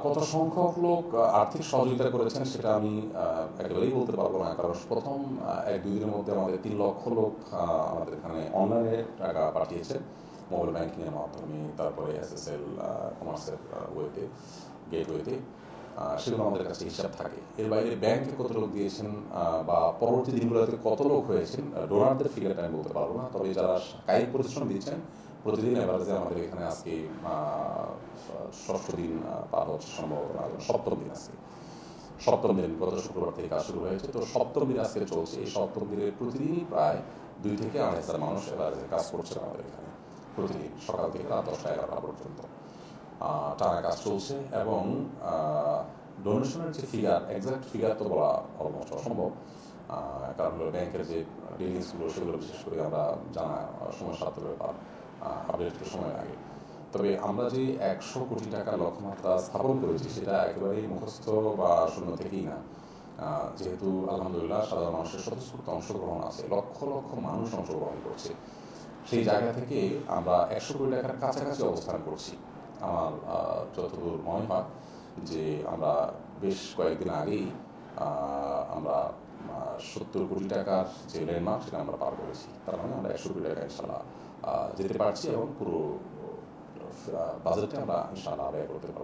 কত সংখ্যক লোক আর্থিক সহযোগিতা করেছেন সেটা আমি একেবারেই বলতে পারবো না, কারণ প্রথম 1-2 দিনের মধ্যে আমাদের 3 লক্ষ লোক আমাদের এখানে অনলাইনে টাকা পাঠিয়েছে মোবাইল ব্যাংকিংয়ের মাধ্যমে, তারপরে এসএসএল কমার্সের ওয়েতে, গেটওয়েতে। সেগুলো আমাদের কাছে হিসাব থাকে। এর বাইরে ব্যাংকে কত লোক দিয়েছেন বা পরবর্তী দিনগুলোতে কত লোক হয়েছেন, ডোনারদের ফিগারটা আমি বলতে পারবো না। তবে যারা কায়িক পরিশ্রম দিচ্ছেন প্রতিদিন এভারেজে আমাদের এখানে আজকে ষষ্ঠ দিন পার হচ্ছে, সম্ভবত না, সপ্তম দিন আজকে। সপ্তম দিন গত শুক্রবার থেকে কাজ শুরু হয়েছে, তো সপ্তম দিন আজকে চলছে। এই সপ্তম দিনে প্রতিদিনই প্রায় 2 থেকে 2.5 হাজার মানুষ এভারেজে কাজ করছে আমাদের এখানে প্রতিদিন, সকাল থেকে রাত 10টা-11টা পর্যন্ত টানা কাজ চলছে। এবং ডোনেশনের যে ফিগার, এক্সাক্ট ফিগার তো বলা অলমোস্ট অসম্ভব, কারণ ব্যাংকের যে ডিলিংসগুলো সেগুলো বিশেষ করে আমরা জানা সময় সাধ্য ব্যাপার, আপডেট একটু সময় লাগে। তবে আমরা যে 100 কোটি টাকার লক্ষ্যমাত্রা স্থাপন করেছি সেটা একেবারেই মুখস্থ বা শূন্য থেকেই না। যেহেতু আলহামদুলিল্লাহ সাধারণ মানুষের স্বতঃস্ফূর্ত অংশগ্রহণ আছে, লক্ষ লক্ষ মানুষ অংশগ্রহণ করছে, সেই জায়গা থেকে আমরা 100 কোটি টাকার কাছাকাছি অবস্থান করছি। আমার যতদূর মনে হয় যে আমরা বেশ কয়েকদিন আগেই আমরা 70 কোটি টাকার যে ল্যান্ডমার্ক সেটা আমরা পার করেছি। তার মানে আমরা 100 কোটি টাকা ইনশাল্লাহ যেতে পারছি এবং পুরো বাজেটে আমরা ইনশাল্লাহ ব্যয় করতে পারবো।